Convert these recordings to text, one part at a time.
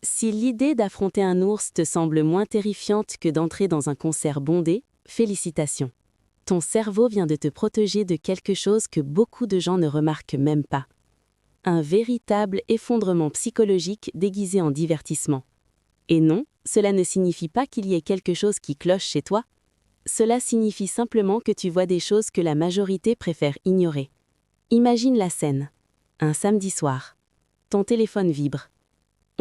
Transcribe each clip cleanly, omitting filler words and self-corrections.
Si l'idée d'affronter un ours te semble moins terrifiante que d'entrer dans un concert bondé, félicitations. Ton cerveau vient de te protéger de quelque chose que beaucoup de gens ne remarquent même pas. Un véritable effondrement psychologique déguisé en divertissement. Et non, cela ne signifie pas qu'il y ait quelque chose qui cloche chez toi. Cela signifie simplement que tu vois des choses que la majorité préfère ignorer. Imagine la scène. Un samedi soir. Ton téléphone vibre.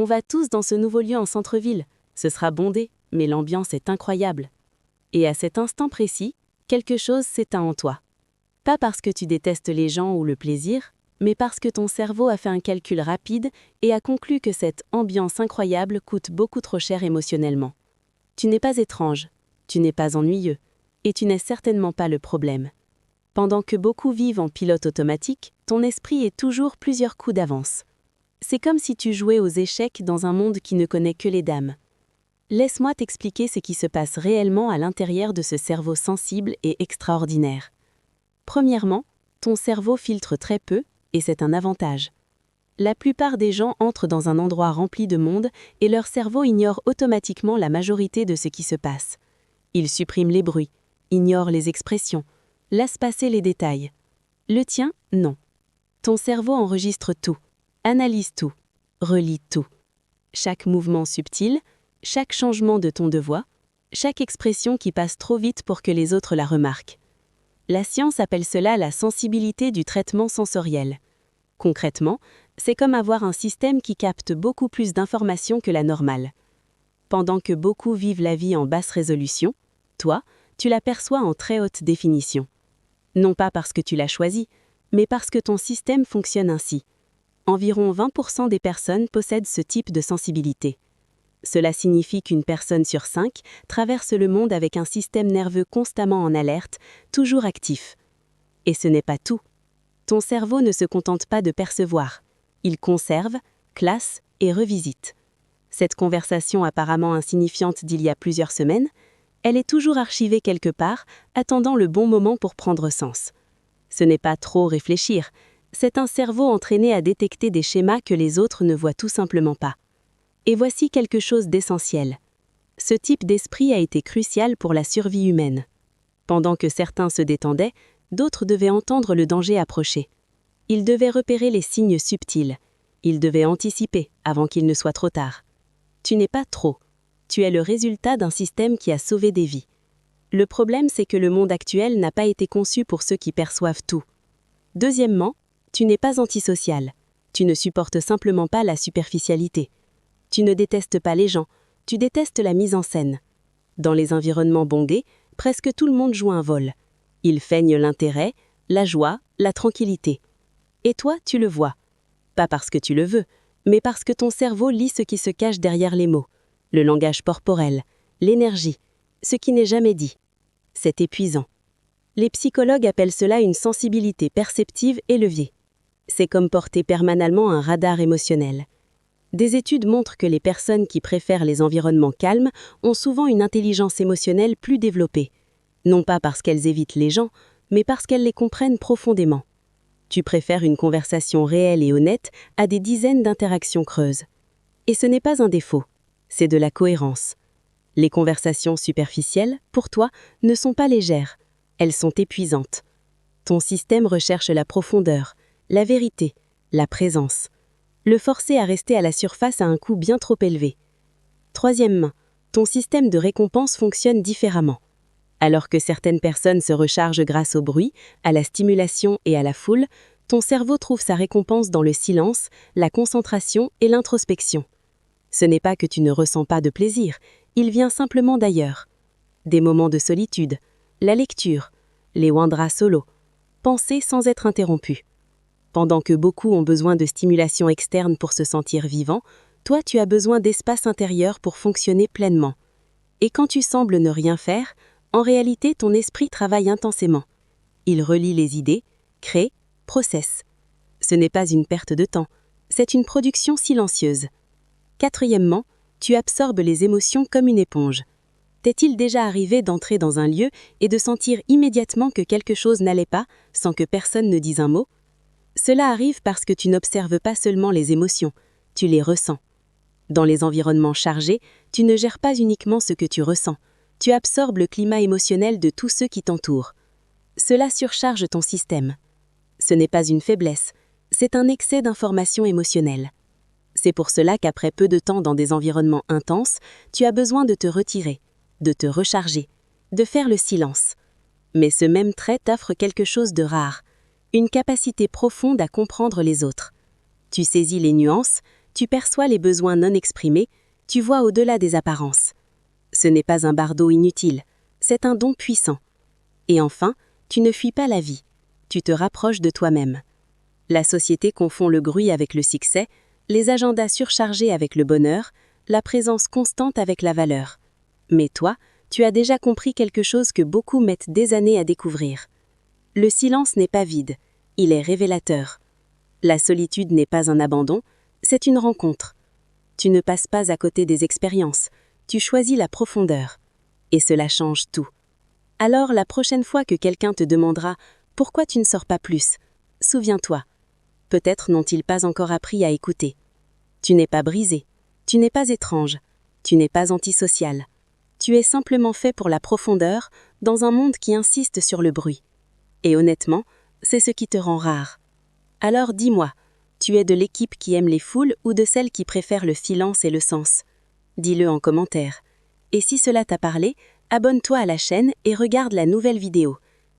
On va tous dans ce nouveau lieu en centre-ville. Ce sera bondé, mais l'ambiance est incroyable. Et à cet instant précis, quelque chose s'éteint en toi. Pas parce que tu détestes les gens ou le plaisir, mais parce que ton cerveau a fait un calcul rapide et a conclu que cette ambiance incroyable coûte beaucoup trop cher émotionnellement. Tu n'es pas étrange, tu n'es pas ennuyeux, et tu n'es certainement pas le problème. Pendant que beaucoup vivent en pilote automatique, ton esprit est toujours plusieurs coups d'avance. C'est comme si tu jouais aux échecs dans un monde qui ne connaît que les dames. Laisse-moi t'expliquer ce qui se passe réellement à l'intérieur de ce cerveau sensible et extraordinaire. Premièrement, ton cerveau filtre très peu, et c'est un avantage. La plupart des gens entrent dans un endroit rempli de monde et leur cerveau ignore automatiquement la majorité de ce qui se passe. Il supprime les bruits, ignore les expressions, laisse passer les détails. Le tien, non. Ton cerveau enregistre tout, analyse tout, relit tout. Chaque mouvement subtil, chaque changement de ton de voix, chaque expression qui passe trop vite pour que les autres la remarquent. La science appelle cela la sensibilité du traitement sensoriel. Concrètement, c'est comme avoir un système qui capte beaucoup plus d'informations que la normale. Pendant que beaucoup vivent la vie en basse résolution, toi, tu la perçois en très haute définition. Non pas parce que tu l'as choisi, mais parce que ton système fonctionne ainsi. Environ 20% des personnes possèdent ce type de sensibilité. Cela signifie qu'une personne sur 5 traverse le monde avec un système nerveux constamment en alerte, toujours actif. Et ce n'est pas tout. Ton cerveau ne se contente pas de percevoir. Il conserve, classe et revisite. Cette conversation apparemment insignifiante d'il y a plusieurs semaines, elle est toujours archivée quelque part, attendant le bon moment pour prendre sens. Ce n'est pas trop réfléchir, c'est un cerveau entraîné à détecter des schémas que les autres ne voient tout simplement pas. Et voici quelque chose d'essentiel. Ce type d'esprit a été crucial pour la survie humaine. Pendant que certains se détendaient, d'autres devaient entendre le danger approcher. Ils devaient repérer les signes subtils. Ils devaient anticiper avant qu'il ne soit trop tard. Tu n'es pas trop. Tu es le résultat d'un système qui a sauvé des vies. Le problème, c'est que le monde actuel n'a pas été conçu pour ceux qui perçoivent tout. Deuxièmement, tu n'es pas antisocial. Tu ne supportes simplement pas la superficialité. Tu ne détestes pas les gens, tu détestes la mise en scène. Dans les environnements bondés, presque tout le monde joue un rôle. Ils feignent l'intérêt, la joie, la tranquillité. Et toi, tu le vois. Pas parce que tu le veux, mais parce que ton cerveau lit ce qui se cache derrière les mots, le langage corporel, l'énergie, ce qui n'est jamais dit. C'est épuisant. Les psychologues appellent cela une sensibilité perceptive élevée. C'est comme porter permanemment un radar émotionnel. Des études montrent que les personnes qui préfèrent les environnements calmes ont souvent une intelligence émotionnelle plus développée. Non pas parce qu'elles évitent les gens, mais parce qu'elles les comprennent profondément. Tu préfères une conversation réelle et honnête à des dizaines d'interactions creuses. Et ce n'est pas un défaut, c'est de la cohérence. Les conversations superficielles, pour toi, ne sont pas légères, elles sont épuisantes. Ton système recherche la profondeur, la vérité, la présence. Le forcer à rester à la surface a un coût bien trop élevé. Troisièmement, ton système de récompense fonctionne différemment. Alors que certaines personnes se rechargent grâce au bruit, à la stimulation et à la foule, ton cerveau trouve sa récompense dans le silence, la concentration et l'introspection. Ce n'est pas que tu ne ressens pas de plaisir, il vient simplement d'ailleurs. Des moments de solitude, la lecture, les wandras solo, penser sans être interrompu. Pendant que beaucoup ont besoin de stimulation externe pour se sentir vivant, toi tu as besoin d'espace intérieur pour fonctionner pleinement. Et quand tu sembles ne rien faire, en réalité ton esprit travaille intensément. Il relie les idées, crée, processe. Ce n'est pas une perte de temps, c'est une production silencieuse. Quatrièmement, tu absorbes les émotions comme une éponge. T'est-il déjà arrivé d'entrer dans un lieu et de sentir immédiatement que quelque chose n'allait pas, sans que personne ne dise un mot ? Cela arrive parce que tu n'observes pas seulement les émotions, tu les ressens. Dans les environnements chargés, tu ne gères pas uniquement ce que tu ressens, tu absorbes le climat émotionnel de tous ceux qui t'entourent. Cela surcharge ton système. Ce n'est pas une faiblesse, c'est un excès d'informations émotionnelles. C'est pour cela qu'après peu de temps dans des environnements intenses, tu as besoin de te retirer, de te recharger, de faire le silence. Mais ce même trait t'offre quelque chose de rare, une capacité profonde à comprendre les autres. Tu saisis les nuances, tu perçois les besoins non exprimés, tu vois au-delà des apparences. Ce n'est pas un bardeau inutile, c'est un don puissant. Et enfin, tu ne fuis pas la vie, tu te rapproches de toi-même. La société confond le bruit avec le succès, les agendas surchargés avec le bonheur, la présence constante avec la valeur. Mais toi, tu as déjà compris quelque chose que beaucoup mettent des années à découvrir. Le silence n'est pas vide, il est révélateur. La solitude n'est pas un abandon, c'est une rencontre. Tu ne passes pas à côté des expériences, tu choisis la profondeur. Et cela change tout. Alors la prochaine fois que quelqu'un te demandera « Pourquoi tu ne sors pas plus ?», souviens-toi. Peut-être n'ont-ils pas encore appris à écouter. Tu n'es pas brisé, tu n'es pas étrange, tu n'es pas antisocial. Tu es simplement fait pour la profondeur dans un monde qui insiste sur le bruit. Et honnêtement, c'est ce qui te rend rare. Alors dis-moi, tu es de l'équipe qui aime les foules ou de celle qui préfère le silence et le sens? Dis-le en commentaire. Et si cela t'a parlé, abonne-toi à la chaîne et regarde la nouvelle vidéo.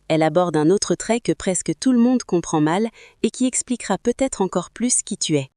Elle aborde un autre trait que presque tout le monde comprend mal et qui expliquera peut-être encore plus qui tu es.